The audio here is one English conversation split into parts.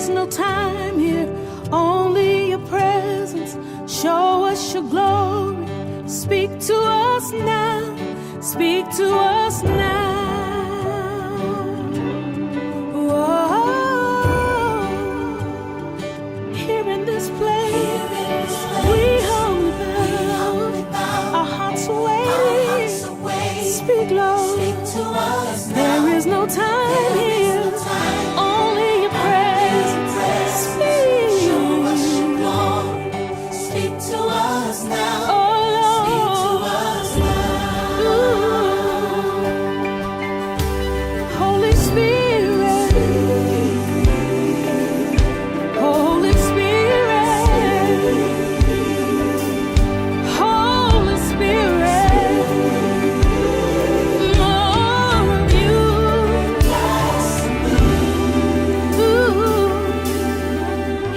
is no time here, only your presence. Show us your glory. Speak to us now. Speak to us now. Whoa. Here in this place, we humbly bow. Our hearts are waiting. Speak, Lord. There is no time here, only your presence. Speak to us now. Oh Lord, Holy Spirit, Holy Spirit, Holy Spirit, more of you.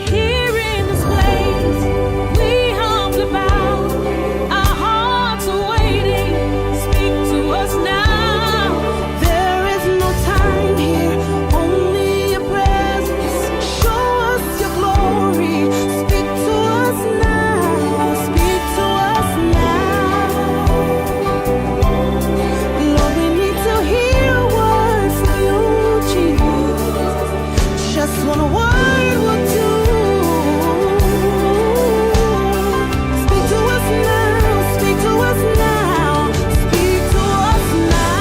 Here in this place, we humbly bow. Our hearts are waiting. Speak to us now. There is no time here, only your presence. Show us your glory. Speak to us now. Speak to us now. Lord, we need to hear words from you, Jesus. Just one word will do. Speak to us now. Speak to us now. Speak to us now.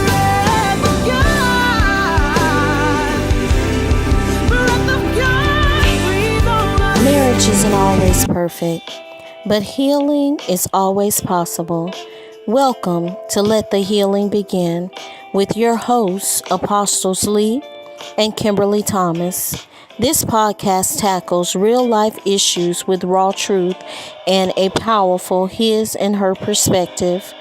Breath of God. Breath of God. Breathe on us. Marriage isn't always perfect, but healing is always possible. Welcome to Let the Healing Begin with your hosts, Apostles Lee and Kimberly Thomas. This podcast tackles real life issues with raw truth and a powerful his and her perspective.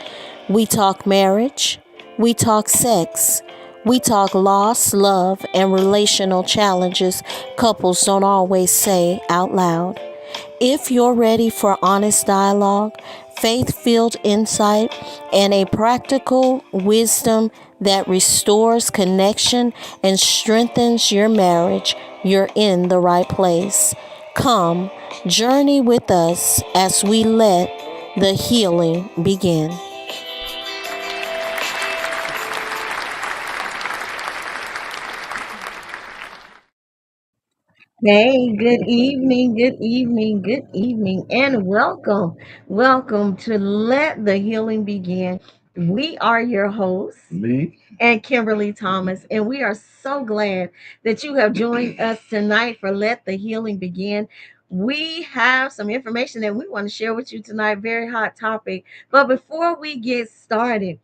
We talk marriage, we talk sex, we talk loss, love, and relational challenges couples don't always say out loud. If you're ready for honest dialogue, faith-filled insight, and a practical wisdom that restores connection and strengthens your marriage, you're in the right place. Come, journey with us as we let the healing begin. Hey, good evening, good evening, good evening, and welcome. Welcome to Let the Healing Begin. We are your hosts, Lee. and Kimberly Thomas, and we are so glad that you have joined us tonight for Let the Healing Begin. We have some information that we want to share with you tonight, very hot topic. But before we get started,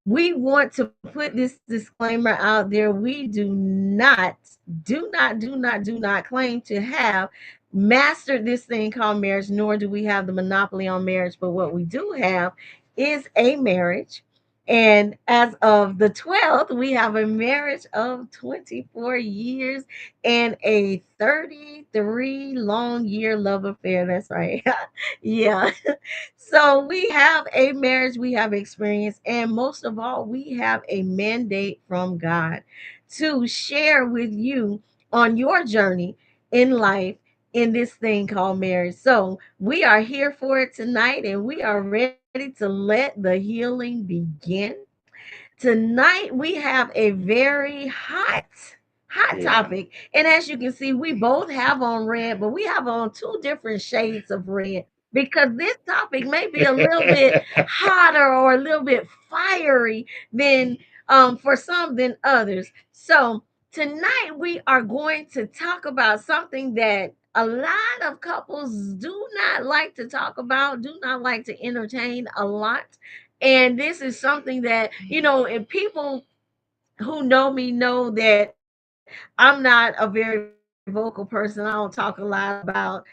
we want to put this disclaimer out there. We do not claim to have mastered this thing called marriage, nor do we have the monopoly on marriage. But what we do have is a marriage. And as of the 12th, we have a marriage of 24 years and a 33 long year love affair. That's right. Yeah. So we have a marriage, we have experience, and most of all, we have a mandate from God to share with you on your journey in life in this thing called marriage. So we are here for it tonight, and we are ready to let the healing begin. Tonight we have a very hot topic. And as you can see, we both have on red, but we have on two different shades of red because this topic may be a little bit hotter or a little bit fiery than for some than others. So tonight we are going to talk about something that a lot of couples do not like to talk about, do not like to entertain a lot. And this is something that, if people who know me know that I'm not a very vocal person. I don't talk a lot about,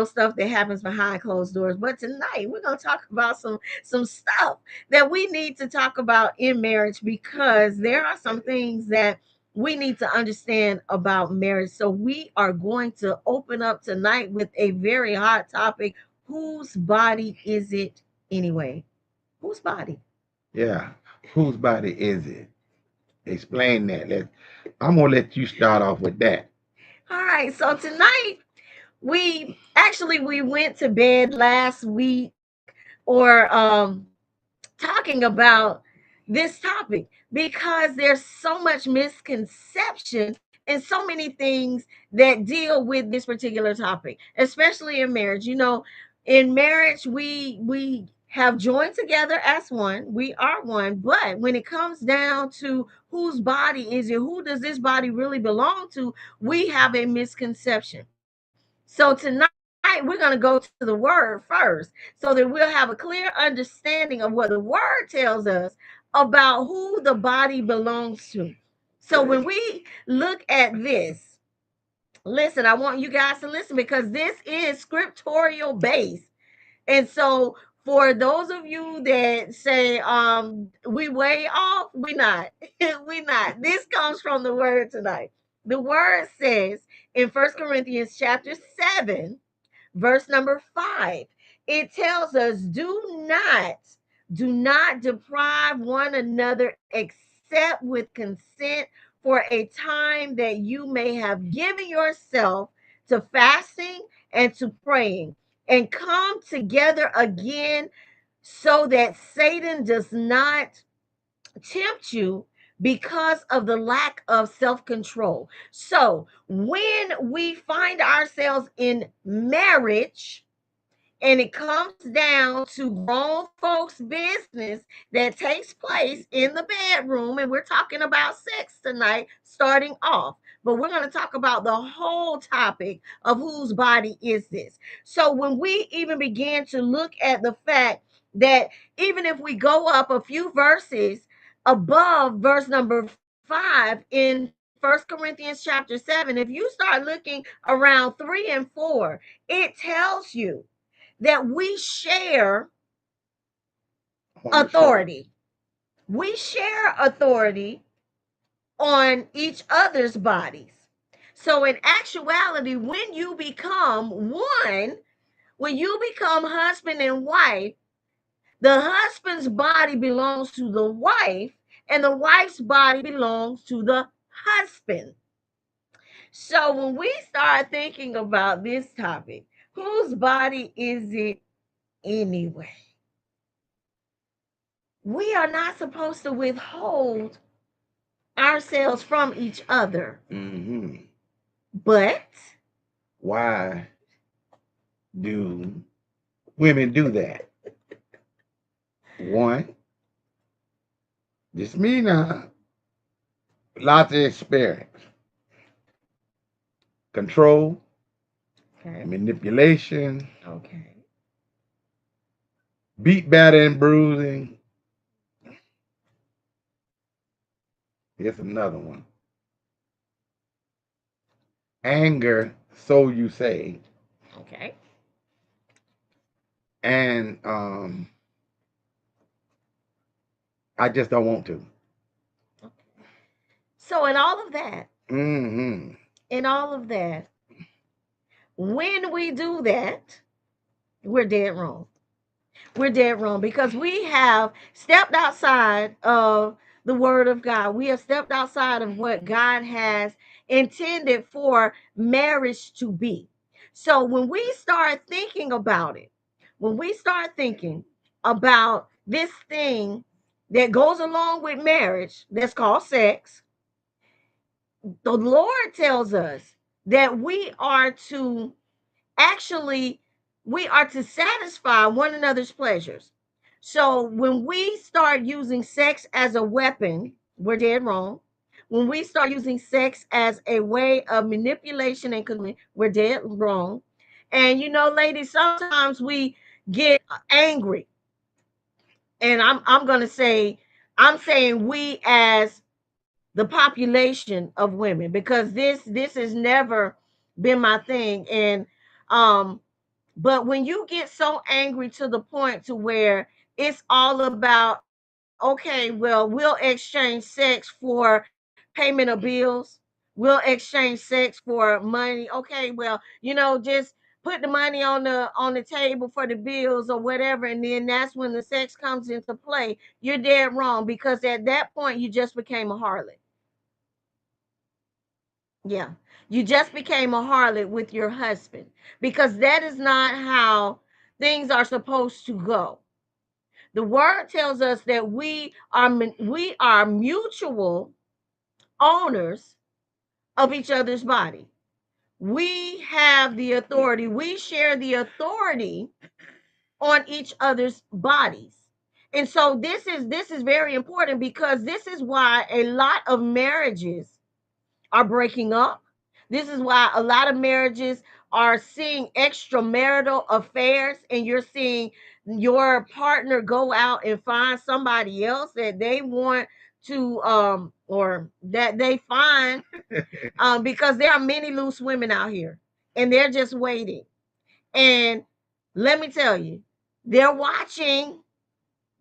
stuff that happens behind closed doors. But tonight we're gonna talk about some stuff that we need to talk about in marriage because there are some things that we need to understand about marriage. So we are going to open up tonight with a very hot topic. Whose body is it anyway? Whose body? Yeah. Whose body is it? Explain that. I'm gonna let you start off with that. All right. So tonight we went to bed last week or talking about this topic because there's so much misconception and so many things that deal with this particular topic, especially in marriage. In marriage we have joined together as one. We are one, but when it comes down to whose body is it, who does this body really belong to, we have a misconception. So tonight we're going to go to the word first so that we'll have a clear understanding of what the word tells us about who the body belongs to. So when we look at this, listen, I want you guys to listen because this is scriptorial based. And so for those of you that say we way off, we not. We not. This comes from the word tonight. The word says in First Corinthians chapter 7, verse number 5, it tells us, do not deprive one another except with consent for a time that you may have given yourself to fasting and to praying, and come together again so that Satan does not tempt you because of the lack of self control. So, when we find ourselves in marriage, and it comes down to grown folks' business that takes place in the bedroom. And we're talking about sex tonight, starting off. But we're going to talk about the whole topic of whose body is this. So when we even begin to look at the fact that even if we go up a few verses above verse number 5 in First Corinthians chapter 7, if you start looking around 3 and 4, it tells you that we share authority. We share authority on each other's bodies. So, in actuality, when you become one, when you become husband and wife, the husband's body belongs to the wife, and the wife's body belongs to the husband. So, when we start thinking about this topic, whose body is it anyway? We are not supposed to withhold ourselves from each other. Mm-hmm. But why do women do that? One, just me now, lots of experience, control, okay, manipulation, okay, beat, batter, and bruising. Here's another one. Anger, so you say, okay. and I just don't want to. So in all of that, Mm-hmm. in all of that, when we do that, we're dead wrong. We're dead wrong because we have stepped outside of the word of God. We have stepped outside of what God has intended for marriage to be. So when we start thinking about it, when we start thinking about this thing that goes along with marriage that's called sex, the Lord tells us that actually we are to satisfy one another's pleasures. So when we start using sex as a weapon, we're dead wrong. When we start using sex as a way of manipulation and controlling, we're dead wrong. And ladies, sometimes we get angry. And I'm gonna say, I'm saying we as the population of women, because this has never been my thing. And but when you get so angry to the point to where it's all about, okay, well, we'll exchange sex for payment of bills. We'll exchange sex for money. Okay, well, just put the money on the table for the bills or whatever, and then that's when the sex comes into play, you're dead wrong, because at that point you just became a harlot. Yeah. You just became a harlot with your husband, because that is not how things are supposed to go. The word tells us that we are mutual owners of each other's body. We have the authority. We share the authority on each other's bodies. And so this is very important, because this is why a lot of marriages are breaking up. This is why a lot of marriages are seeing extramarital affairs, and you're seeing your partner go out and find somebody else that they want to or that they find because there are many loose women out here, and they're just waiting. And let me tell you, they're watching.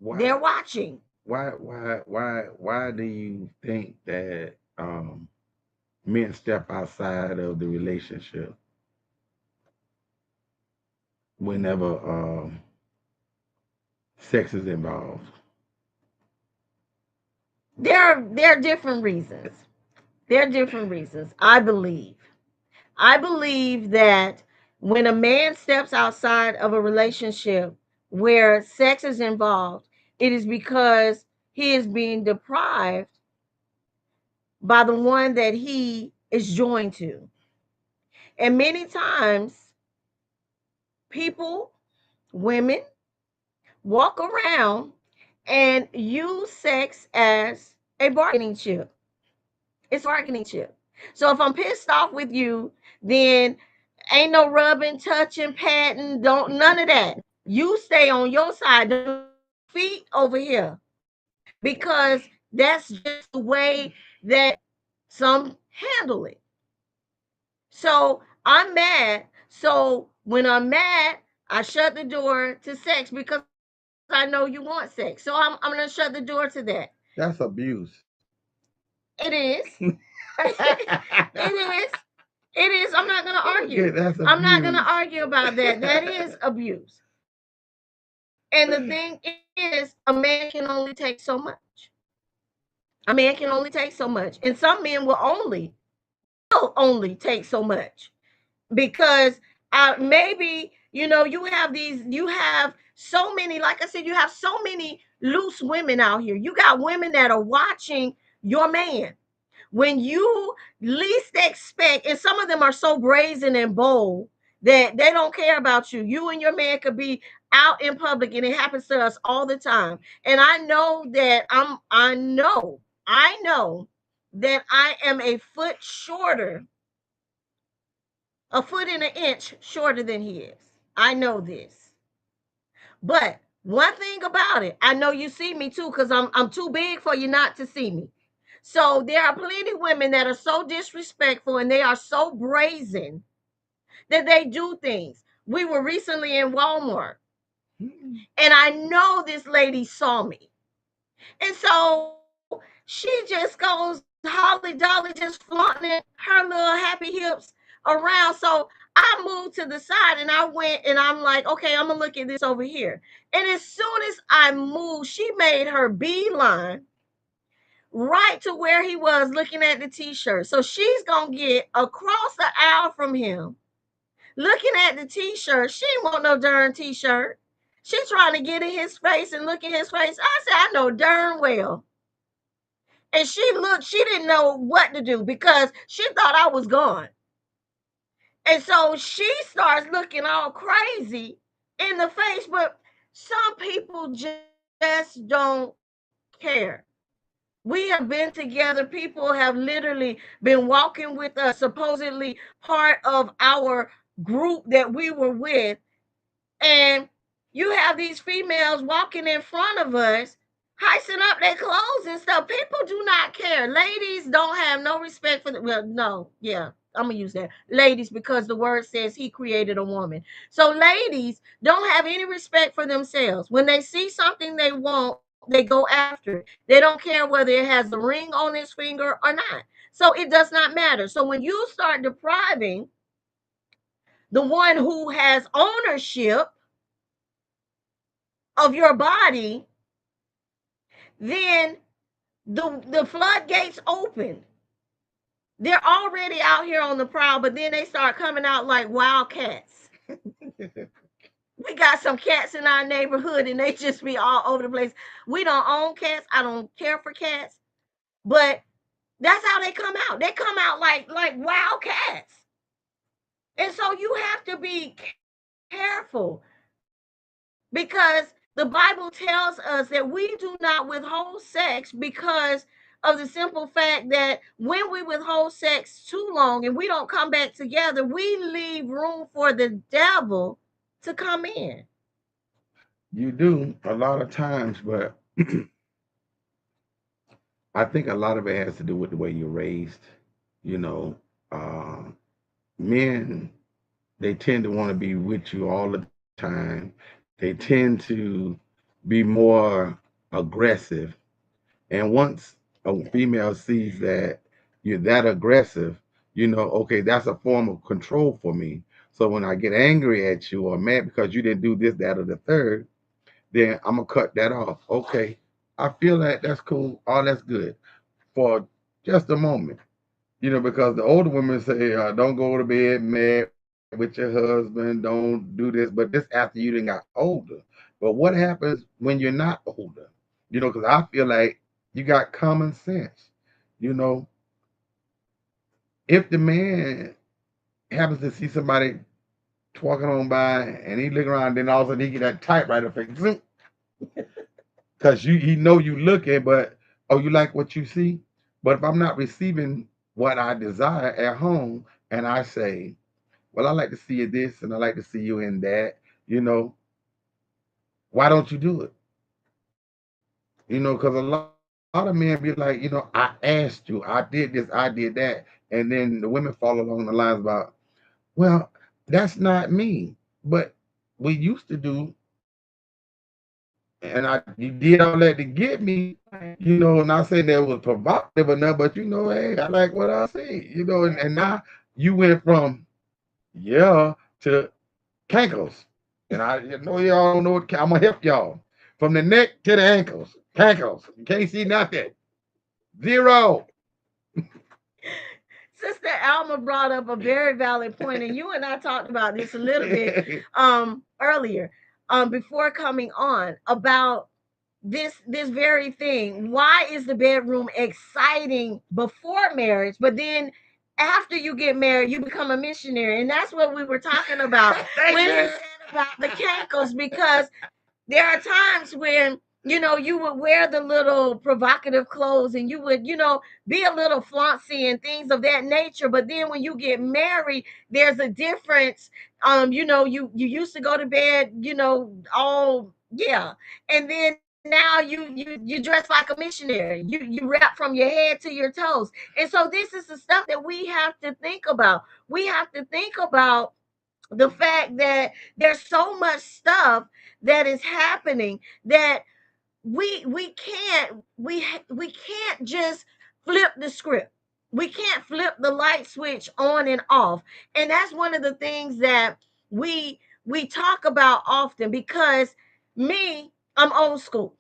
They're Why? watching. Why do you think that men step outside of the relationship whenever sex is involved? There are different reasons. There are different reasons. I believe that when a man steps outside of a relationship where sex is involved, it is because he is being deprived by the one that he is joined to. And many times, people, women, walk around and use sex as a bargaining chip. It's a bargaining chip. So if I'm pissed off with you, then ain't no rubbing, touching, patting, don't none of that. You stay on your side, don't move your feet over here, because that's just the way that some handle it. So I'm mad. So when I'm mad, I shut the door to sex because I know you want sex. So I'm gonna shut the door to that. That's abuse. It is. It is. It is. I'm not gonna Okay, argue. that's I'm not gonna abuse. argue about that. That is abuse. And the thing is, a man can only take so much. A man can only take so much. And some men will only take so much, because maybe you have so many, like I said, you have so many loose women out here. You got women that are watching your man when you least expect, and some of them are so brazen and bold that they don't care about you. You and your man could be out in public, and it happens to us all the time. And I know that I am a foot shorter, a foot and an inch shorter than he is. I know this. But one thing about it, I know you see me too, because I'm too big for you not to see me. So there are plenty of women that are so disrespectful, and they are so brazen that they do things. We were recently in Walmart, and I know this lady saw me. And so she just goes holly dolly, just flaunting her little happy hips around. So I moved to the side, and I went, and I'm like, okay, I'm gonna look at this over here. And as soon as I moved, she made her beeline right to where he was looking at the t-shirt. So she's gonna get across the aisle from him, looking at the t-shirt. She ain't want no darn t-shirt. She trying to get in his face and look in his face. I said, I know darn well. And she didn't know what to do, because she thought I was gone. And so she starts looking all crazy in the face. But some people just don't care. We have been together. People have literally been walking with us, supposedly part of our group that we were with. And you have these females walking in front of us, heisting up their clothes and stuff. People do not care. Ladies don't have no respect for the, well, no, yeah. I'm gonna use that. Ladies, because the word says he created a woman. So ladies don't have any respect for themselves. When they see something they want, they go after it. They don't care whether it has a ring on its finger or not. So it does not matter. So when you start depriving the one who has ownership of your body, then the floodgates open. They're already out here on the prowl, but then they start coming out like wildcats. We got some cats in our neighborhood and they just be all over the place. We don't own cats. I don't care for cats. But that's how they come out. They come out like wildcats. And so you have to be careful because the Bible tells us that we do not withhold sex because of the simple fact that when we withhold sex too long and we don't come back together, we leave room for the devil to come in. You do a lot of times, but I think a lot of it has to do with the way you're raised. You know, uh, men, they tend to want to be with you all the time. They tend to be more aggressive. And once a female sees that you're that aggressive, okay, that's a form of control for me. So when I get angry at you or mad because you didn't do this, that, or the third, then I'm gonna cut that off. Okay, I feel that that's cool. All that's good for just a moment. Because the older women say, don't go to bed mad with your husband, don't do this, but this after you done got older. But what happens when you're not older? Because I feel like you got common sense. You know, if the man happens to see somebody walking on by and he look around, then all of a sudden he get that typewriter face, because he know you looking, but oh, you like what you see. But if I'm not receiving what I desire at home, and I say, well, I like to see you this, and I like to see you in that, you know, why don't you do it? Because a lot of men be like, I asked you, I did this, I did that, and then the women fall along the lines about, well, that's not me, but we used to do, and you did all that to get me, not saying that was provocative enough, but hey, I like what I see, and now you went from yeah to cankles. And I know y'all don't know what I'm gonna help y'all. From the neck to the ankles. Cankles. You can't see nothing. Zero. Sister Alma brought up a very valid point, and you and I talked about this a little bit earlier, before coming on, about this very thing. Why is the bedroom exciting before marriage, but then after you get married, you become a missionary? And that's what we were talking about when you said about the cankles, because there are times when you would wear the little provocative clothes and you would be a little flauncy and things of that nature, but then when you get married, there's a difference. You used to go to bed, all, yeah, and then now you dress like a missionary. You wrap from your head to your toes. And so this is the stuff that we have to think about. We have to think about the fact that there's so much stuff that is happening that we can't just flip the script. We can't flip the light switch on and off. And that's one of the things that we talk about often, because I'm old school.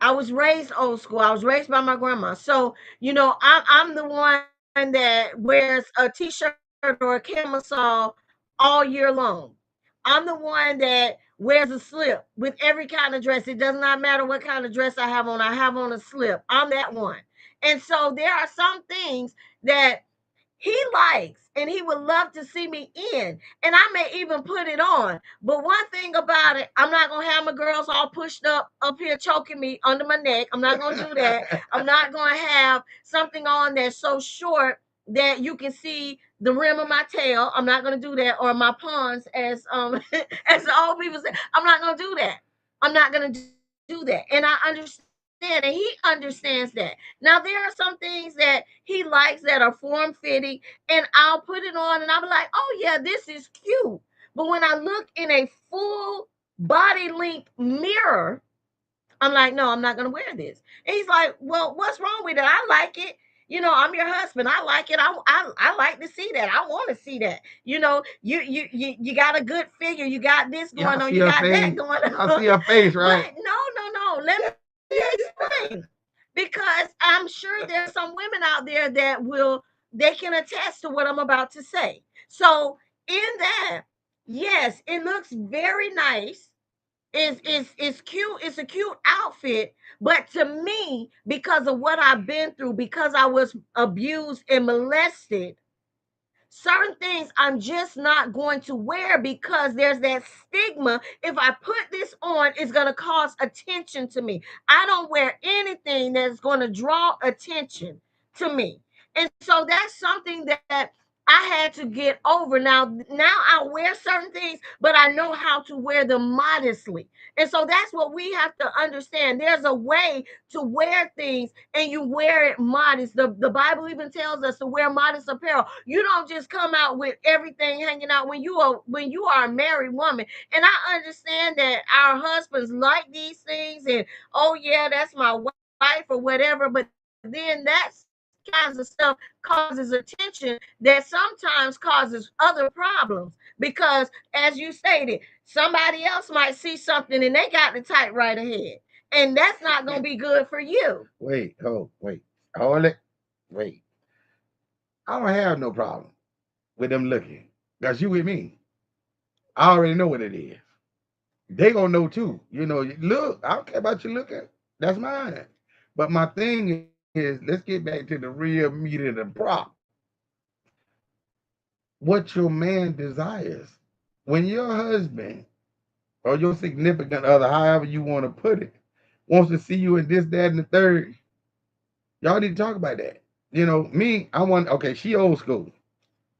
I was raised old school. I was raised by my grandma. So, I'm the one that wears a t-shirt or a camisole all year long. I'm the one that wears a slip with every kind of dress. It does not matter what kind of dress I have on. I have on a slip. I'm that one. And so there are some things that he likes and he would love to see me in, and I may even put it on. But one thing about it, I'm not gonna have my girls all pushed up here choking me under my neck. I'm not gonna do that. I'm not gonna have something on that's so short that you can see the rim of my tail. I'm not gonna do that, or my pawns, as as the old people say. I'm not gonna do that. I'm not gonna do that. And I understand, and he understands that. Now there are some things that he likes that are form fitting, and I'll put it on and I'll be like, oh yeah, this is cute. But when I look in a full body length mirror, I'm like, no, I'm not gonna wear this. And he's like, well, what's wrong with it? I like it. I'm your husband. I like it. I like to see that. I want to see that. You got a good figure. You got this Y'all going on. see You her got that face? going Y'all on. see her face, right? But no. Let me explain. Because I'm sure there's some women out there that they can attest to what I'm about to say. So in that, yes, it looks very nice. Is cute. It's a cute outfit, but to me, because of what I've been through, because I was abused and molested, certain things I'm just not going to wear because there's that stigma. If I put this on, it's going to cause attention to me. I don't wear anything that's going to draw attention to me. And so that's something that I had to get over. Now I wear certain things, but I know how to wear them modestly. And so that's what we have to understand. There's a way to wear things and you wear it modest. The Bible even tells us to wear modest apparel. You don't just come out with everything hanging out when you are a married woman. And I understand that our husbands like these things and oh yeah, that's my wife or whatever, but then that kinds of stuff causes attention that sometimes causes other problems because as you stated, somebody else might see something and they got the type right ahead. And that's not going to be good for you. Wait. Hold it. Wait. I don't have no problem with them looking. Because you with me. I already know what it is. They gonna know too. Look, I don't care about you looking. That's mine. But my thing is, let's get back to the real meat of the prop. What your man desires. When your husband or your significant other, however you want to put it, wants to see you in this, that, and the third, y'all need to talk about that. Me, okay, she old school.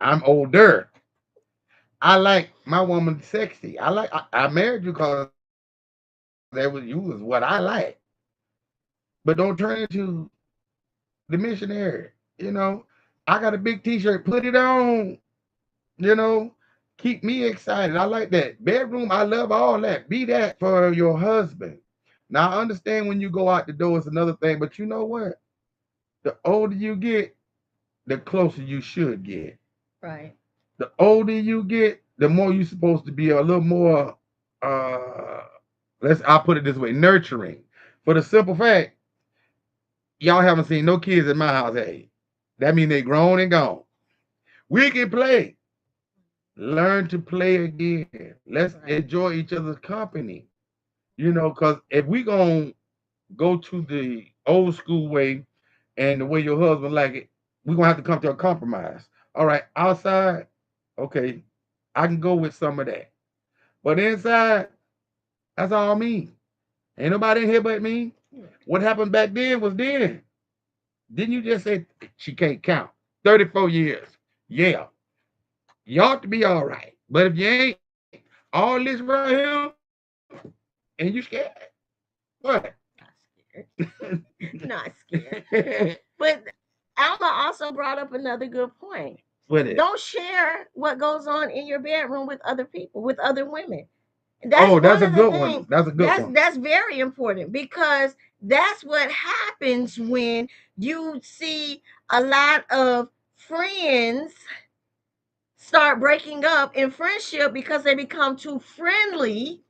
I'm older. I like my woman sexy. I married you because you was what I like. But don't turn into the missionary. I got a big t-shirt, put it on, you know. Keep me excited. I like that. Bedroom, I love all that. Be that for your husband. Now I understand when you go out the door is another thing, but you know what? The older you get, the closer you should get. Right. The older you get, the more you're supposed to be a little more uh I'll put it this way, nurturing. For the simple fact, y'all haven't seen no kids in my house, hey. That means they grown and gone. We can play. Learn to play again. Let's Right. enjoy each other's company. Because if we gonna go to the old school way and the way your husband like it, we're gonna have to come to a compromise. All right, outside, okay, I can go with some of that. But inside, that's all me. Ain't nobody in here but me. What happened back then was then. Didn't you just say she can't count? 34 years. Yeah. You ought to be all right. But if you ain't, all this right here, and you scared, what? Not scared. Not scared. But Alma also brought up another good point. What is? Don't share what goes on in your bedroom with other people, with other women. That's Oh, that's one a of the good one. things. That's a good That's one. that's very important because that's what happens when you see a lot of friends start breaking up in friendship because they become too friendly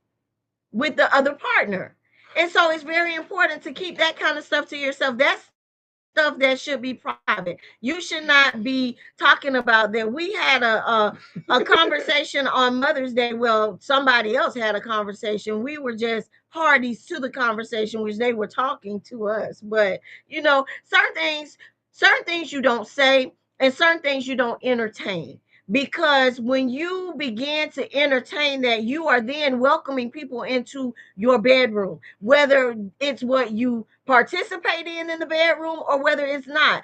with the other partner. And so it's very important to keep that kind of stuff to yourself. That's stuff that should be private. You should not be talking about that. We had a conversation on Mother's Day. Well, somebody else had a conversation. We were just parties to the conversation, which they were talking to us. But certain things you don't say, and certain things you don't entertain, because when you begin to entertain that, you are then welcoming people into your bedroom, whether it's what you participate in the bedroom or whether it's not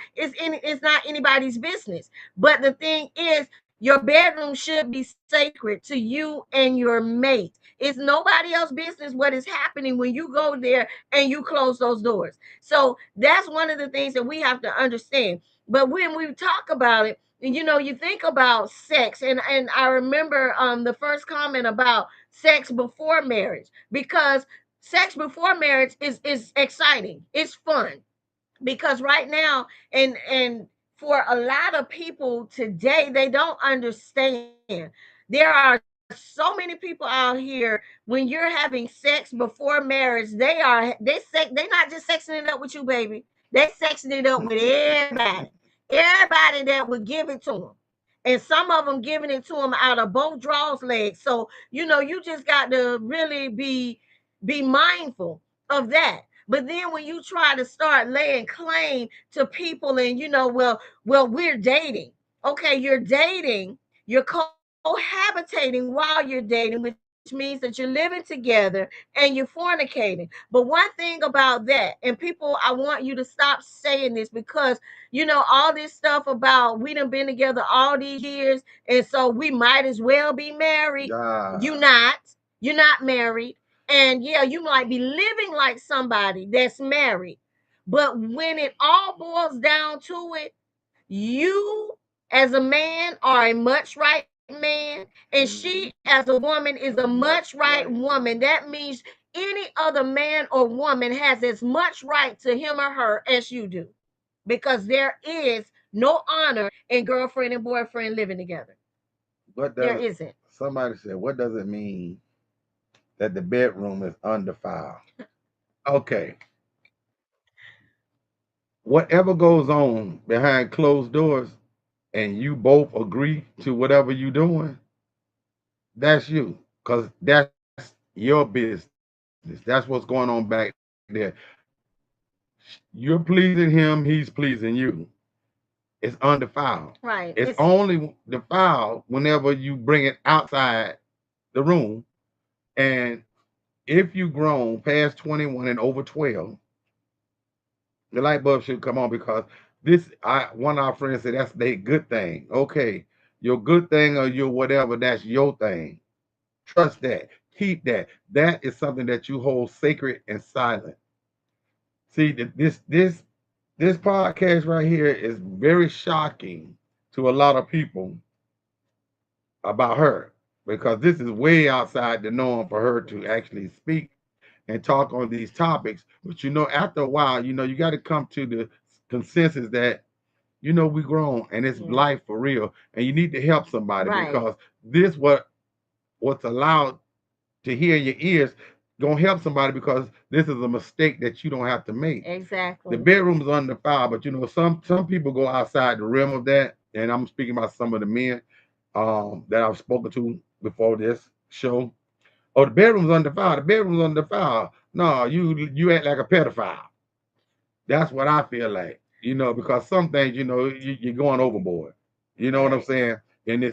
anybody's business. But the thing is, your bedroom should be sacred to you and your mate. It's nobody else's business what is happening when you go there and you close those doors. So that's one of the things that we have to understand. But when we talk about it, you think about sex, and I remember the first comment about sex before marriage, because sex before marriage is exciting, it's fun. because right now, and for a lot of people today, they don't understand. There are so many people out here, when you're having sex before marriage, they not just sexing it up with you, baby. They sexing it up with everybody that would give it to them. And some of them giving it to them out of both draws legs. So you just got to really be mindful of that. But then when you try to start laying claim to people, and well, we're dating. Okay, you're dating, you're cohabitating while you're dating, which means that you're living together and you're fornicating. But one thing about that, and people, I want you to stop saying this, because all this stuff about we done been together all these years, and so we might as well be married. Yeah. You're not married. And yeah, you might be living like somebody that's married. But when it all boils down to it, you as a man are a much right man, and she Mhm. as a woman is a much Much right right. woman. That means any other man or woman has as much right to him or her as you do, because there is no honor in girlfriend and boyfriend living together. What There does isn't. somebody said? What does it mean that the bedroom is undefiled? Okay, whatever goes on behind closed doors, and you both agree to whatever you're doing, that's you, because that's your business. That's what's going on back there. You're pleasing him, he's pleasing you. It's undefiled. It's Right. only It's defiled whenever you bring it outside the room. And if you grown past 21 and over 12, the light bulb should come on, because this I one of our friends said that's their good thing. Okay, your good thing or your whatever, that's your thing. Trust that. Keep that. That is something that you hold sacred and silent. See, this podcast right here is very shocking to a lot of people about her, because this is way outside the norm for her to actually speak and talk on these topics. But after a while, you got to come to the consensus that we grown and it's yeah. life for real, and you need to help somebody, Right. because this what's allowed to hear in your ears gonna help somebody, because this is a mistake that you don't have to make. The Exactly. bedroom is undefiled, but some people go outside the realm of that, and I'm speaking about some of the men that I've spoken to before this show. Oh, the bedroom's undefiled. The bedroom's undefiled. No, you act like a pedophile. That's what I feel like. Because some things, you're going overboard. You know what I'm Right. saying? And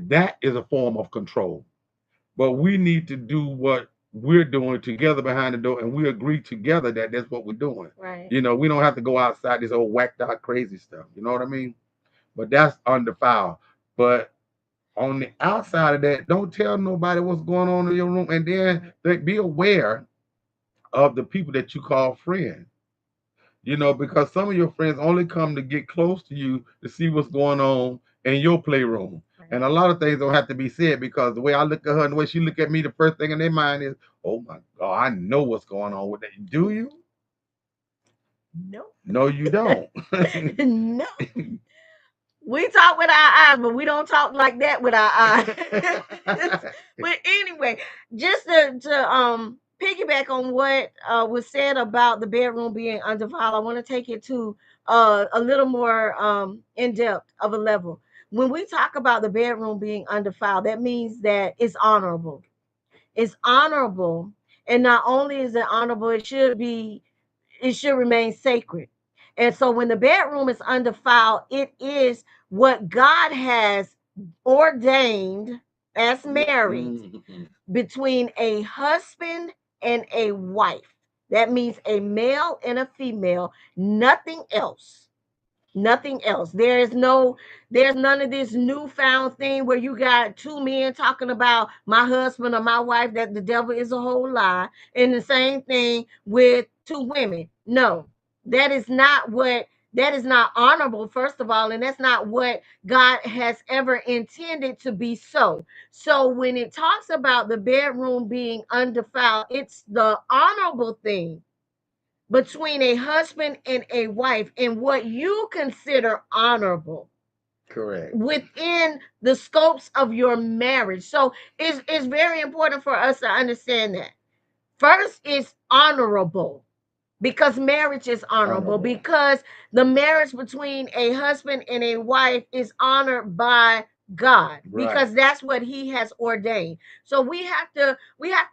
that is a form of control. But we need to do what we're doing together behind the door, and we agree together that that's what we're doing. Right. We don't have to go outside this old whacked out crazy stuff. You know what I mean? But that's undefiled. But on the outside of that, don't tell nobody what's going on in your room, and then be aware of the people that you call friends. Because some of your friends only come to get close to you to see what's going on in your playroom. Right. And a lot of things don't have to be said, because the way I look at her and the way she look at me, the first thing in their mind is, "Oh my God, I know what's going on with that." Do you? No. No, you don't. No. We talk with our eyes, but we don't talk like that with our eyes. But anyway, just to piggyback on what was said about the bedroom being undefiled, I want to take it to a little more in depth of a level. When we talk about the bedroom being undefiled, that means that it's honorable. It's honorable, and not only is it honorable, it should remain sacred. And so when the bedroom is undefiled, it is what God has ordained as marriage Mhm. between a husband and a wife. That means a male and a female, nothing else. Nothing else. There's none of this newfound thing where you got two men talking about my husband or my wife. That the devil is a whole lie. And the same thing with two women. No, that is not what that is not honorable, first of all, and that's not what God has ever intended to be so. So when it talks about the bedroom being undefiled, it's the honorable thing between a husband and a wife and what you consider honorable. Correct. Within the scopes of your marriage. So it's very important for us to understand that. First is honorable, because marriage is honorable, because the marriage between a husband and a wife is honored by God, because that's what he has ordained. So we have to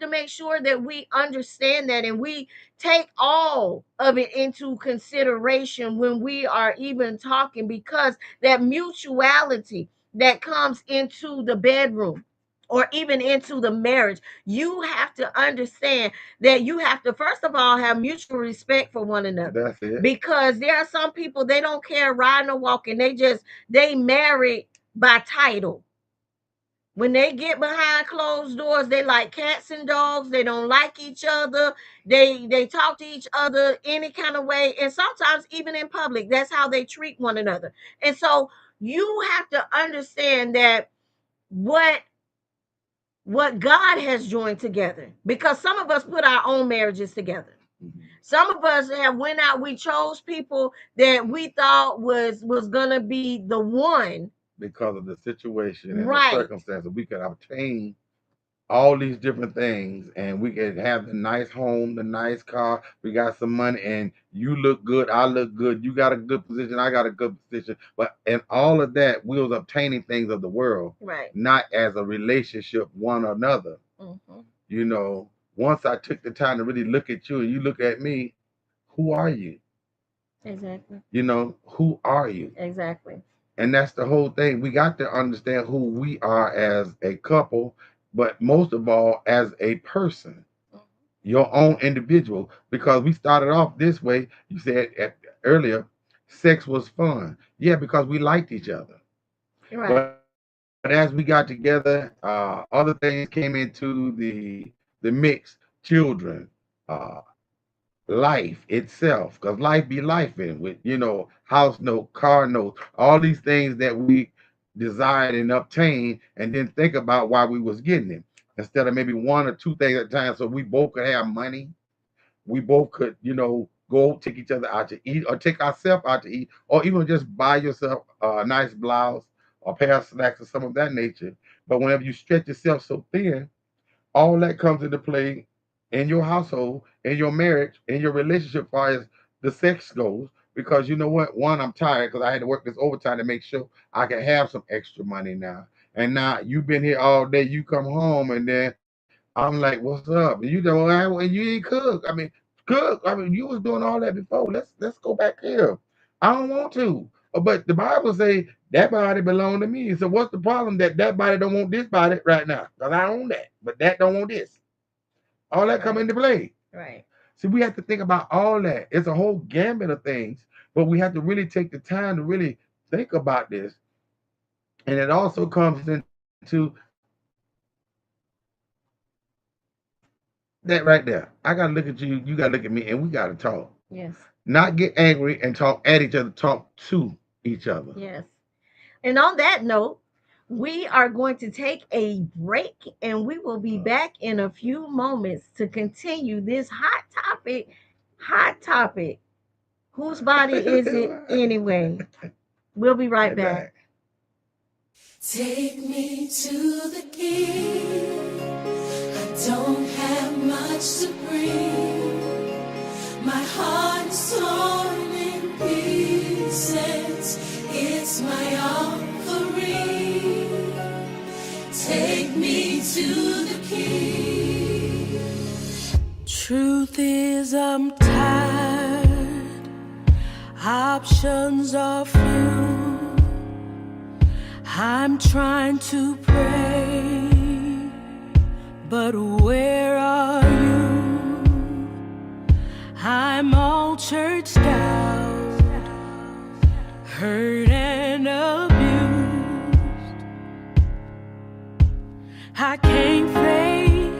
make sure that we understand that, and we take all of it into consideration when we are even talking, because that mutuality that comes into the bedroom or even into the marriage, you have to understand that you have to first of all have mutual respect for one another. That's it. Because there are some people, they don't care riding or walking, they married by title. When they get behind closed doors, they like cats and dogs. They don't like each other. They talk to each other any kind of way, and sometimes even in public, that's how they treat one another. And so you have to understand that what what God has joined together, because some of us put our own marriages together. Some of us have went out, we chose people that we thought was gonna be the one. Because of the situation and the Right. circumstances, we could obtain all these different things, and we could have the nice home, the nice car. We got some money, and you look good, I look good. You got a good position, I got a good position. But and all of that, we was obtaining things of the world, Right. not as a relationship one another. You know, once I took the time to really look at you and you look at me, who are you? Exactly. You know, who are you? Exactly. And that's the whole thing. We got to understand who we are as a couple, but most of all as a person, your own individual. Because we started off this way. You said earlier, sex was fun. Yeah, because we liked each other. Right. But as we got together, other things came into the mix. Children, uh, life itself, because life be life in with house note, car note, all these things that we desired and obtained, and then think about why we was getting it instead of maybe one or two things at a time, so we both could have money, we both could go take each other out to eat or take ourselves out to eat, or even just buy yourself a nice blouse or pair of slacks or some of that nature. But whenever you stretch yourself so thin, all that comes into play in your household, in your marriage, in your relationship, as far as the sex goes. Because you know what? One, I'm tired because I had to work this overtime to make sure I can have some extra money now. And now you've been here all day. You come home and then I'm like, "What's up?" And you know, and you ain't cook. I mean, cook. I mean, you was doing all that before. Let's go back here. I don't want to. But the Bible say that body belong to me. So what's the problem that body don't want this body right now? Because I own that, but that don't want this. All that come Right. into play. Right. See, we have to think about all that. It's a whole gambit of things, but we have to really take the time to really think about this. And it also comes into that right there. I gotta look at you, you gotta look at me, and we gotta talk. Yes. Not get angry and talk at each other, talk to each other. Yes. And on that note, we are going to take a break, and we will be back in a few moments to continue this hot topic. Hot topic. Whose body is it anyway? We'll be right back. Take me to the king. I don't have much to bring. My heart is torn in pieces. It's my offering. Take me to the king. Truth is, I'm tired. Options are few. I'm trying to pray, but where are you? I'm all churched out, hurt and abused. I can't fake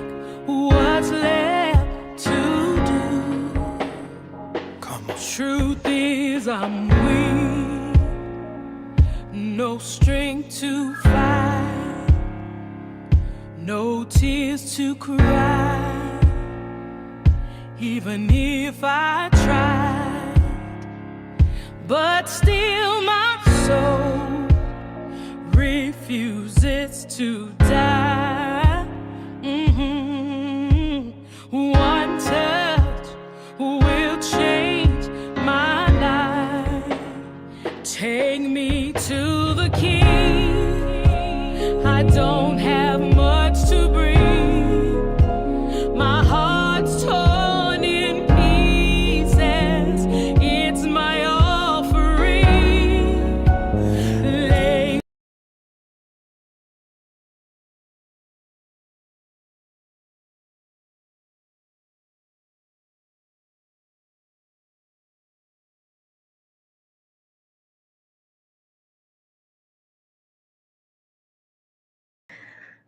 what's left to do. Come on. Truth is, I'm weak. No strength to fight, no tears to cry. even if I tried. But still, my soul refuses to die. One touch will change my life. Take me to the King. I don't have much to bring. My heart's torn in pieces. It's my offering. Lay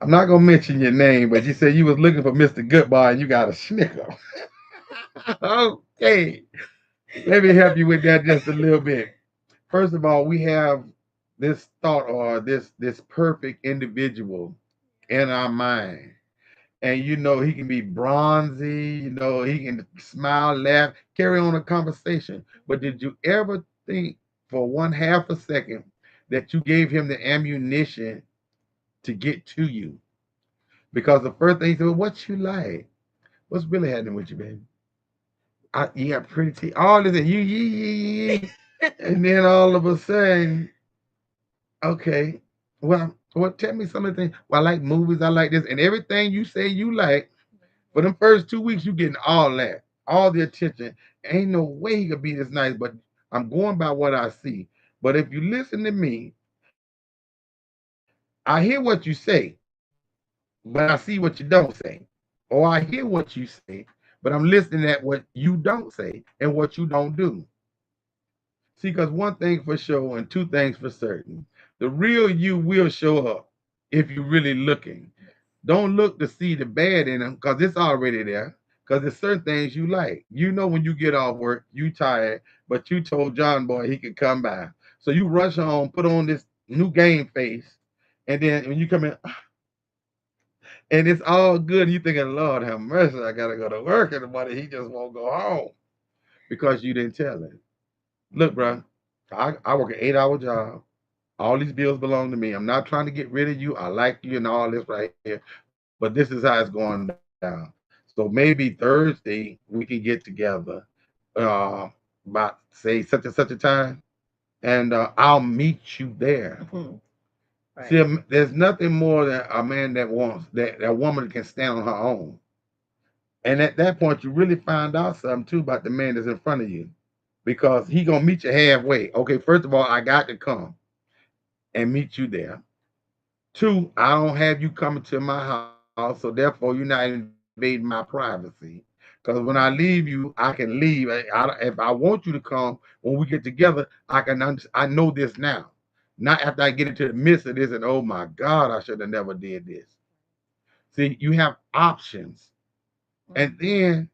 I'm not gonna mention your name, but you said you was looking for Mr. Goodbar and you got a snicker. Okay, let me help you with that just a little bit. First of all, we have this thought or this perfect individual in our mind. And he can be bronzy, he can smile, laugh, carry on a conversation. But did you ever think for one half a second that you gave him the ammunition to get to you? Because the first thing he said, well, what you like? What's really happening with you, baby? You got pretty teeth. All this, and you, yee. And then all of a sudden, okay, well, tell me some of the things. Well, I like movies, I like this, and everything you say you like. For them first 2 weeks, you getting all that, all the attention. Ain't no way he could be this nice, but I'm going by what I see. But if you listen to me, I hear what you say, but I see what you don't say. Or I hear what you say, but I'm listening at what you don't say and what you don't do. See, because one thing for sure and two things for certain. The real you will show up if you're really looking. Don't look to see the bad in them because it's already there. Because there's certain things you like. When you get off work, you tired, but you told John Boy he could come by. So you rush home, put on this new game face, and then when you come in, and it's all good, you thinking, Lord have mercy, I gotta go to work in the morning. He just won't go home because you didn't tell him. Look, bro, I work an 8-hour job. All these bills belong to me. I'm not trying to get rid of you. I like you and all this right here. But this is how it's going down. So maybe Thursday we can get together uh, about say such and such a time, and I'll meet you there. Right. See, there's nothing more than a man that wants that woman can stand on her own. And at that point, you really find out something too about the man that's in front of you, because he gonna meet you halfway. Okay, first of all, I got to come and meet you there. Two, I don't have you coming to my house, so therefore you're not invading my privacy. Because when I leave you, I can leave. If I want you to come when we get together, I know this now. Not after I get into the midst of this and oh my God, I should have never did this. See, you have options. And then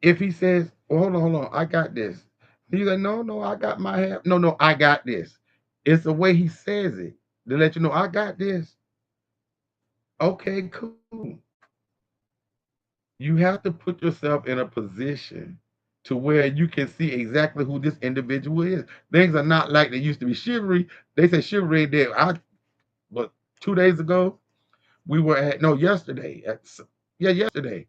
if he says, well, hold on, I got this. He's like, no, I got my half. No, I got this. It's the way he says it to let you know I got this. Okay, cool. You have to put yourself in a position to where you can see exactly who this individual is. Things are not like they used to be. Chivalry, they say chivalry ain't dead. But 2 days ago, we were at, no, yesterday. Yesterday.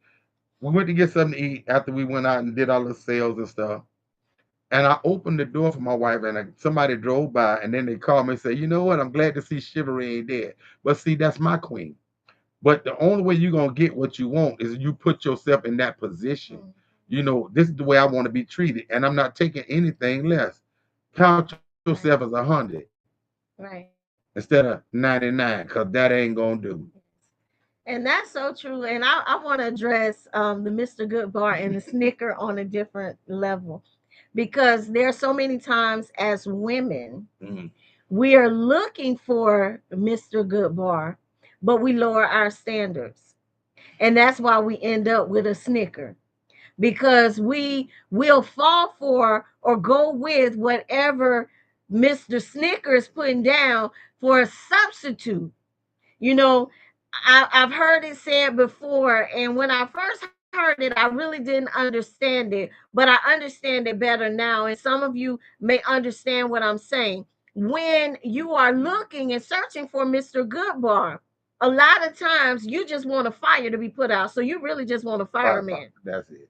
We went to get something to eat after we went out and did all the sales and stuff. And I opened the door for my wife, and somebody drove by, and then they called me and said, you know what? I'm glad to see chivalry ain't dead. But see, that's my queen. But the only way you're gonna get what you want is you put yourself in that position. This is the way I want to be treated, and I'm not taking anything less. Count yourself as 100 Right. instead of 99, because that ain't gonna do. And that's so true. And I want to address the Mr. Goodbar and the snicker on a different level, because there are so many times as women Mhm. we are looking for Mr. Goodbar, but we lower our standards. And that's why we end up with a snicker, because we will fall for or go with whatever Mr. Snicker is putting down for a substitute. You know, I've heard it said before, and when I first heard it, I really didn't understand it, but I understand it better now. And some of you may understand what I'm saying. When you are looking and searching for Mr. Goodbar, a lot of times you just want a fire to be put out. So you really just want a fireman. That's it.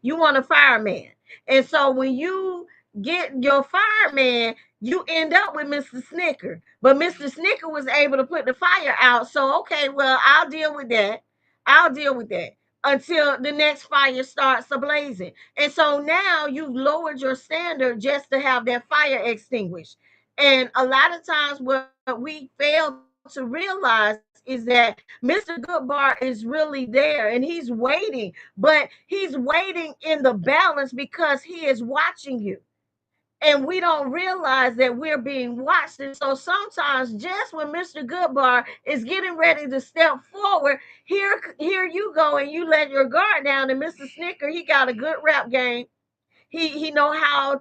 You want a fireman. And so when you get your fireman, you end up with Mr. Snicker. But Mr. Snicker was able to put the fire out. So, okay, well, I'll deal with that. I'll deal with that until the next fire starts ablazing. And so now you've lowered your standard just to have that fire extinguished. And a lot of times, what we fail to realize is that Mr. Goodbar is really there and he's waiting, but he's waiting in the balance because he is watching you. And we don't realize that we're being watched. And so sometimes, just when Mr. Goodbar is getting ready to step forward, here you go, and you let your guard down. And Mr. Snicker, he got a good rap game. He know how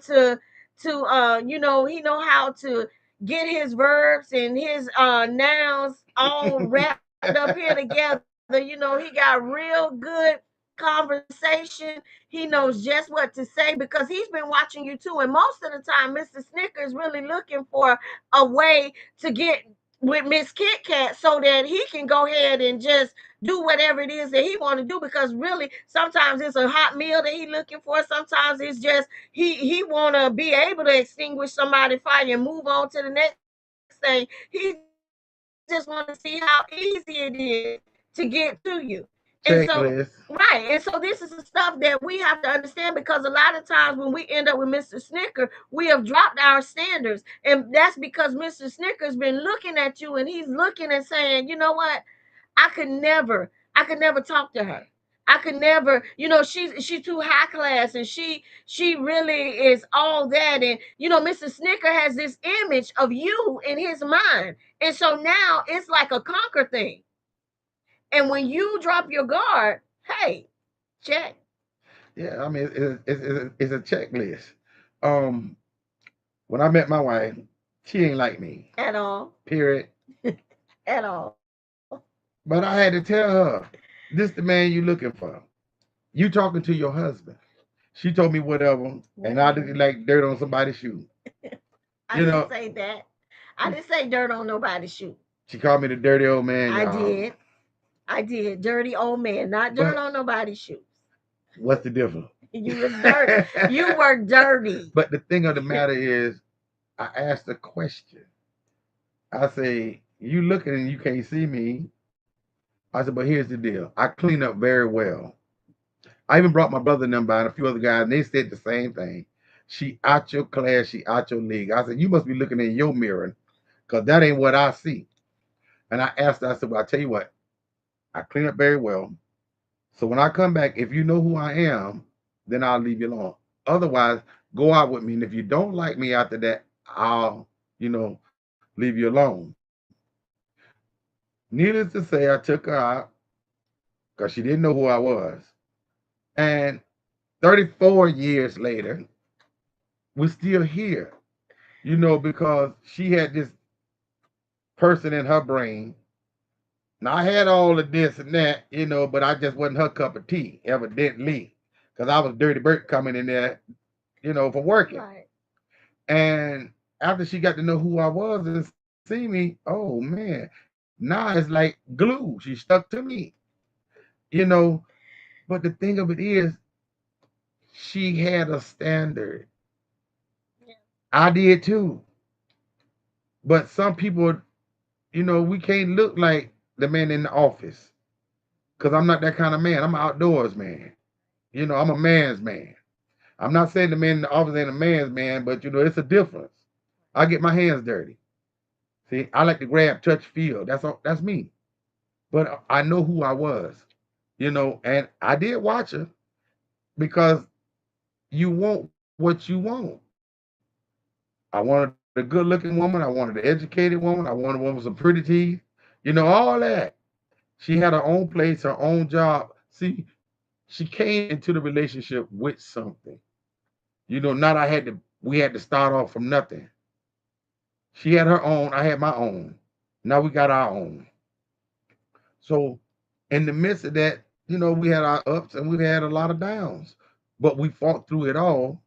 he know how to get his verbs and his nouns all wrapped up here together. He got real good conversation. He knows just what to say because he's been watching you too. And most of the time, Mr. Snicker is really looking for a way to get with Miss Kit Kat so that he can go ahead and just do whatever it is that he want to do, because really sometimes it's a hot meal that he looking for. Sometimes it's just he want to be able to extinguish somebody's fire and move on to the next thing. He just want to see how easy it is to get to you. And so, right. And so Checklist. this is the stuff that we have to understand, because a lot of times when we end up with Mr. Snicker, we have dropped our standards. And that's because Mr. Snicker's been looking at you and he's looking and saying, you know what? I could never talk to her. I could never, she's too high class, and she really is all that. And Mr. Snicker has this image of you in his mind. And so now it's like a conquer thing. And when you drop your guard, hey, check Yeah, I mean, it's a checklist. Um, when I met my wife, she ain't like me. at all, Period. at all. But I had to tell her, this the man you looking for. You talking to your husband. She told me whatever, and I did like dirt on somebody's shoe. I didn't say that. I didn't say dirt on nobody's shoe. She called me the dirty old man. I y'all. did. I did. Dirty old man, not dirt But on nobody's shoes. what's the difference? You was dirty. You were dirty. But the thing of the matter is, I asked a question. I say, you looking and you can't see me. I said, but here's the deal. I clean up very well. I even brought my brother and them by and a few other guys, and they said the same thing. She out your class, she out your league. I said, you must be looking in your mirror, because that ain't what I see. And I asked her, I said, well, I tell you what, I clean up very well. So when I come back, if you know who I am, then I'll leave you alone. Otherwise, go out with me. And if you don't like me after that, I'll, leave you alone. Needless to say, I took her out because she didn't know who I was. And 34 years later, we're still here, because she had this person in her brain. Now, I had all of this and that, but I just wasn't her cup of tea, evidently, because I was Dirty Bert coming in there, for working. Right. And after she got to know who I was and see me, oh man, now it's like glue. She stuck to me, you know. But the thing of it is, she had a standard. Yeah. I did too. But some people, we can't look like the man in the office, because I'm not that kind of man. I'm an outdoors man. I'm a man's man. I'm not saying the man in the office ain't a man's man, but it's a difference. I get my hands dirty. See, I like to grab, touch, feel. That's me. But I know who I was, and I did watch her, because you want what you want. I wanted a good looking woman. I wanted an educated woman. I wanted one with some pretty teeth, all that. She had her own place, her own job. See, she came into the relationship with something. Not we had to start off from nothing. She had her own, I had my own. Now we got our own. So in the midst of that, we had our ups and we've had a lot of downs, but we fought through it all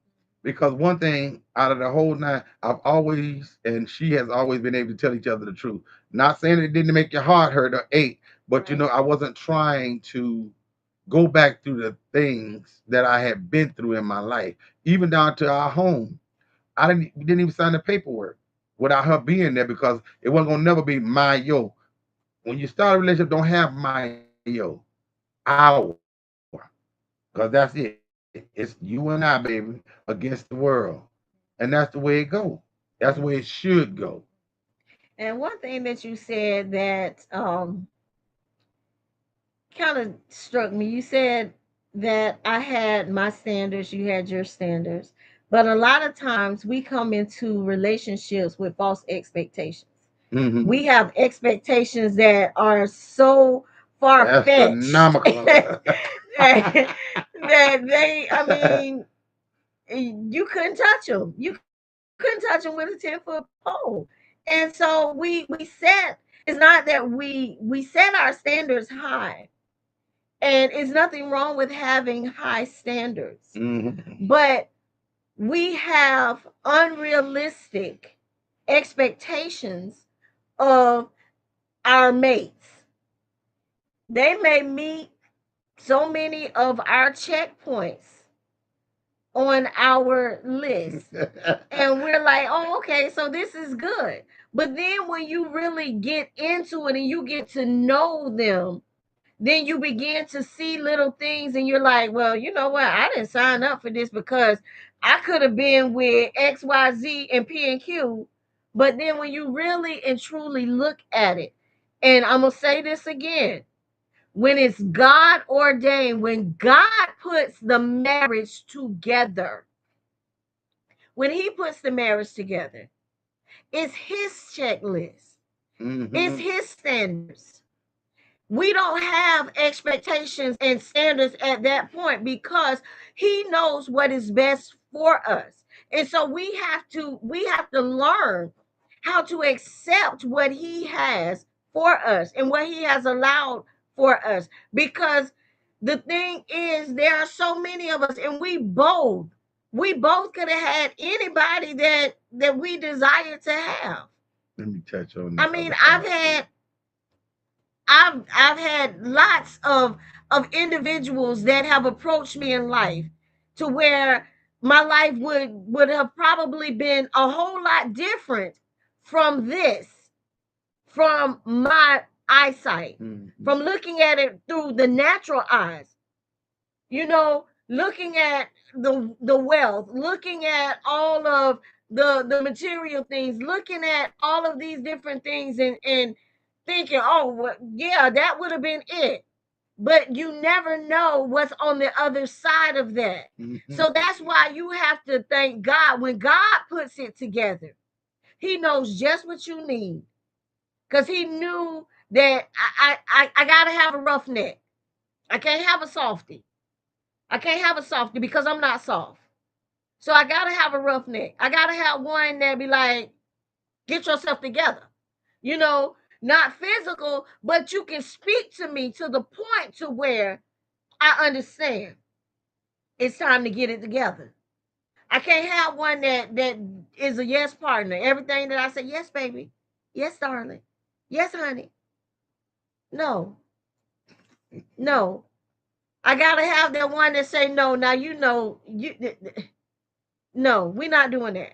because one thing out of the whole nine, I've always and she has always been able to tell each other the truth. Not saying it didn't make your heart hurt or ache, but Right. I wasn't trying to go back through the things that I had been through in my life, even down to our home. We didn't even sign the paperwork without her being there because it wasn't gonna never be my yo. When you start a relationship, don't have my yo, our, because that's it. It's you and I, baby, against the world, and that's the way it go. That's the way it should go. And one thing that you said that kind of struck me, you said that I had my standards, you had your standards. But a lot of times we come into relationships with false expectations. Hmm. We have expectations that are so far fetched Astronomical. that they, I mean, you couldn't touch them. You couldn't touch them with a 10-foot pole. And so we set. It's not that we set our standards high, and it's nothing wrong with having high standards, Hmm. but we have unrealistic expectations of our mates. They may meet so many of our checkpoints on our list. And we're like, oh, okay, so this is good. But then when you really get into it and you get to know them, then you begin to see little things and you're like, well, you know what? I didn't sign up for this because I could have been with XYZ and P and Q. But then when you really and truly look at it, and I'm going to say this again, when it's God ordained, when God puts the marriage together, when He puts the marriage together, it's His checklist, it's Hmm. His standards. We don't have expectations and standards at that point because He knows what is best for us. And so we have to learn how to accept what He has for us and what He has allowed for us, because the thing is there are so many of us, and we both could have had anybody that we desire to have. Let me touch on I the mean, other I've part too. had I've had lots of individuals that have approached me in life to where my life would have probably been a whole lot different from this, from my eyesight, Hmm. from looking at it through the natural eyes, looking at the wealth, looking at all of the material things, looking at all of these different things, and thinking, oh, well, yeah, that would have been it. But you never know what's on the other side of that. Hmm. So that's why you have to thank God. When God puts it together, He knows just what you need, because He knew that I gotta have a roughneck. I can't have a softie. I can't have a softie because I'm not soft. So I gotta have a roughneck. I gotta have one that be like, get yourself together. You know, not physical, but you can speak to me to the point to where I understand it's time to get it together. I can't have one that is a yes partner. Everything that I say, yes, baby, yes, darling, yes, honey. No, no. I gotta have that one that say no. Now no, we're not doing that.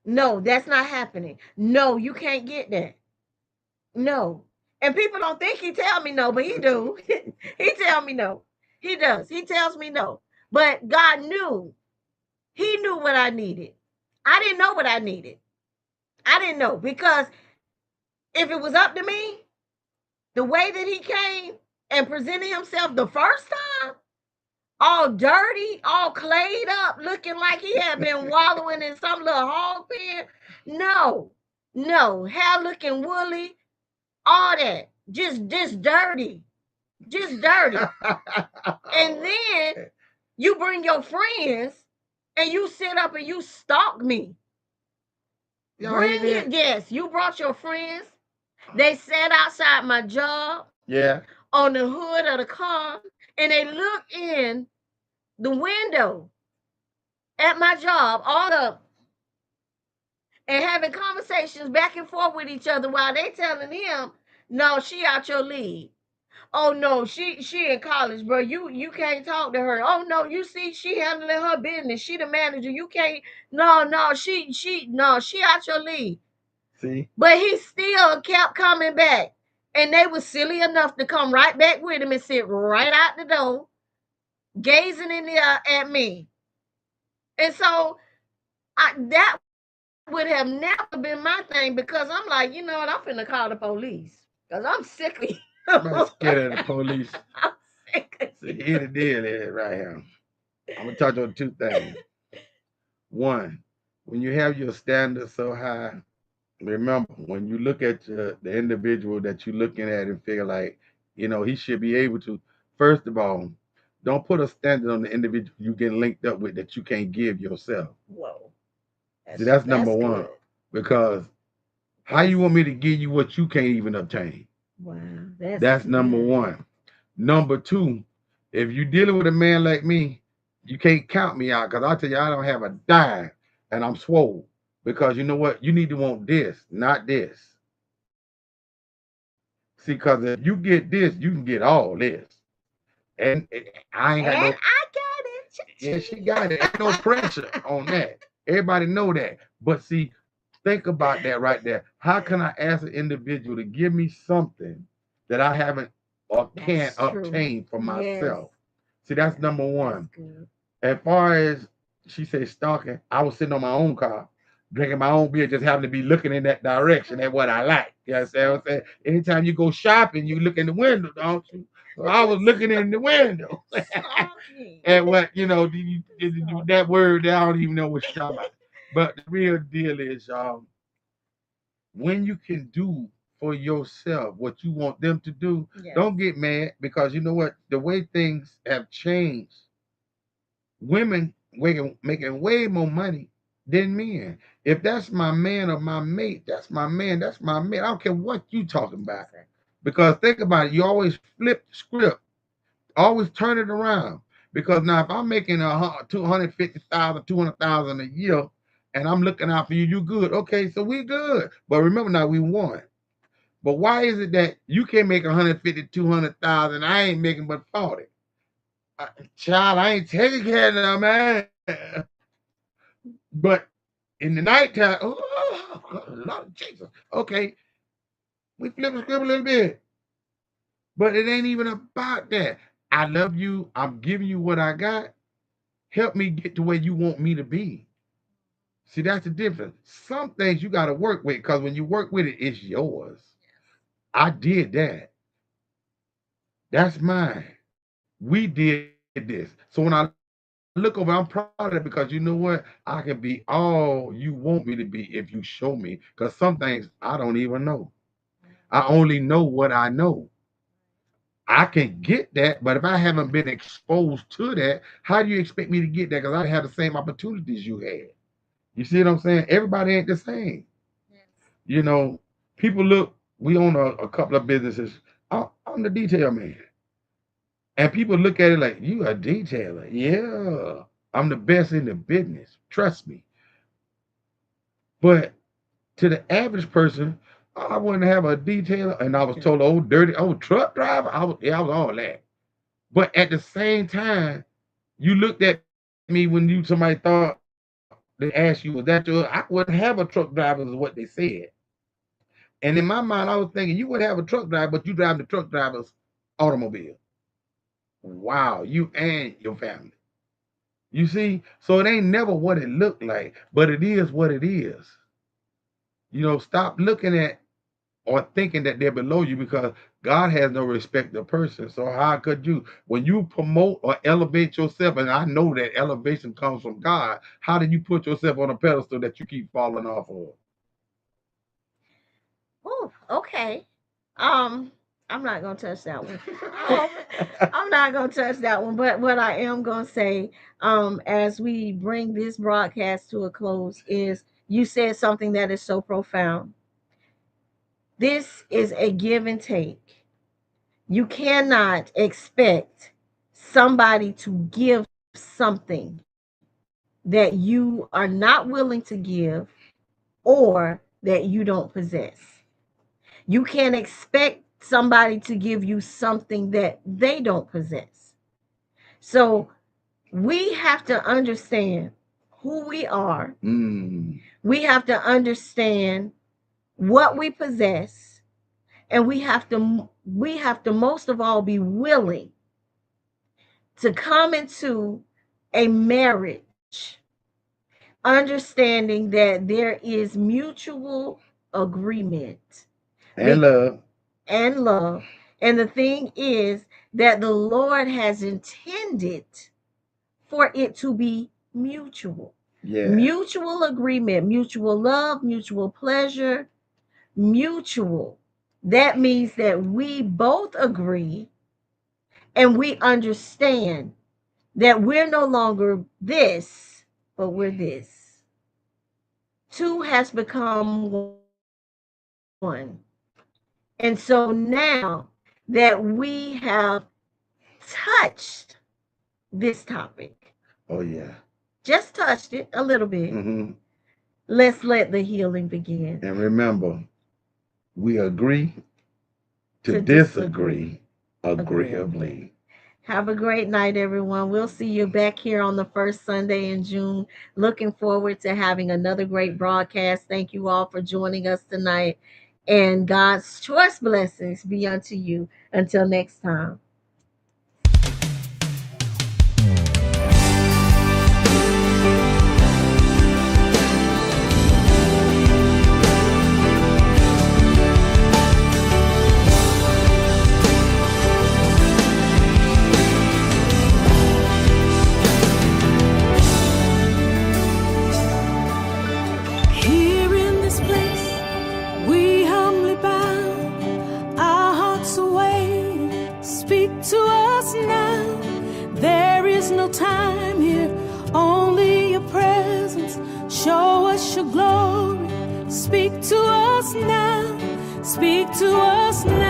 No, that's not happening. No, you can't get that. No. And people don't think he tell me no, but he do. He tell me no. He does. He tells me no. But God knew. He knew what I needed. I didn't know what I needed. I didn't know, because if it was up to me, the way that he came and presented himself the first time, all dirty, all clayed up, looking like he had been wallowing in some little hog pen. No, no, hair looking woolly, all that, just dirty, just dirty. And then you bring your friends and you sit up and you stalk me. Y'all hear Bring it, that? yes, you brought your friends. They sat outside my job Yeah. on the hood of the car and they look in the window at my job, all up, and having conversations back and forth with each other while they telling him, no, she out your league. Oh no, she in college, bro. You can't talk to her. Oh no, you see she handling her business. She the manager. You can't. No, no, she out your league. See? But he still kept coming back, and they was silly enough to come right back with him and sit right out the door, gazing in there at me. And so that would have never been my thing because I'm like, you know what? I'm finna call the police because I'm sick of I'm you. scared of the police. I'm sick of See, you. here the deal is right here. I'm gonna touch on two things. One, when you have your standards so high, remember when you look at the individual that you're looking at and figure like, he should be able to. First of all, don't put a standard on the individual you get linked up with that you can't give yourself. Whoa, See, that's number that's one. good. Because how That's you want me to give you what you can't even obtain? wow. That's That's number good. one. Number two, if you're dealing with a man like me, you can't count me out because I tell you I don't have a dime and I'm swole. Because you know what? You need to want this, not this. See, because if you get this, you can get all this. And I ain't And got I no, got it. yeah, she got it. Ain't no pressure on that. Everybody know that. But see, think about that right there. How can I ask an individual to give me something that I haven't or can't That's true. obtain for Yes. myself? See, that's number That's one. good. As far as she said stalking, I was sitting on my own car, drinking my own beer, just happened to be looking in that direction at what I like. You know what I'm saying? Anytime you go shopping, you look in the window, don't you? So I was looking in the window Stalking. at what, that word that I don't even know what you're talking about. But the real deal is when you can do for yourself what you want them to do, Yes. don't get mad because you know what? The way things have changed, women making way more money than men. If that's my man or my mate, that's my man, that's my mate. I don't care what you talking about. Because think about it, you always flip the script, always turn it around. Because now if I'm making 250,000, 200,000 a year, and I'm looking out for you, you good. Okay, so we good. But remember now, we won. But why is it that you can make 150, 200,000? I ain't making but 40. Child, I ain't taking care of no man. But in the nighttime, oh, Lord Jesus. Okay, we flip the script a little bit. But it ain't even about that. I love you. I'm giving you what I got. Help me get to where you want me to be. See, that's the difference. Some things you got to work with because when you work with it, it's yours. I did that. That's mine. We did this. So when I look over, I'm proud of it because you know what? I can be all you want me to be if you show me. Because some things I don't even know. I only know what I know. I can get that, but if I haven't been exposed to that, how do you expect me to get that? Because I didn't have the same opportunities you had. You see what I'm saying? Everybody ain't the same. Yes. You know, people look, we own a couple of businesses. I'm the detail man. And people look at it like, you a detailer. Yeah, I'm the best in the business. Trust me. But to the average person, I wouldn't have a detailer. And I was told, oh, dirty, oh, truck driver. I was all that. But at the same time, you looked at me when somebody thought they asked you, was that your? I wouldn't have a truck driver, is what they said. And in my mind, I was thinking you would have a truck driver, but you drive the truck driver's automobile. Wow, you and your family. You see, so it ain't never what it looked like, but it is what it is. Stop looking at or thinking that they're below you because God has no respect of person. So how could you, when you promote or elevate yourself, and I know that elevation comes from God, how did you put yourself on a pedestal that you keep falling off of? Oh, okay. Um, I'm not gonna touch that one. Um, I'm not gonna touch that one. But what I am gonna say, as we bring this broadcast to a close, is you said something that is so profound. This is a give and take. You cannot expect somebody to give something that you are not willing to give or that you don't possess. You can't expect somebody to give you something that they don't possess. So we have to understand who we are. We have to understand what we possess, and we have to most of all be willing to come into a marriage understanding that there is mutual agreement And love. and love. And the thing is that the Lord has intended for it to be mutual. Yeah. Mutual agreement, mutual love, mutual pleasure, mutual. That means that we both agree and we understand that we're no longer this, but we're this. Two has become one. And so now that we have touched this topic, Oh yeah. just touched it a little bit, let's let the healing begin. And remember, we agree to disagree agreeably. Have a great night, everyone. We'll see you back here on the first Sunday in June. Looking forward to having another great broadcast. Thank you all for joining us tonight. And God's choice blessings be unto you. Until next time. Here in this place, we humbly bow, our hearts away. Speak to us now. There is no time here, only your presence. Show us your glory. Speak to us now. Speak to us now.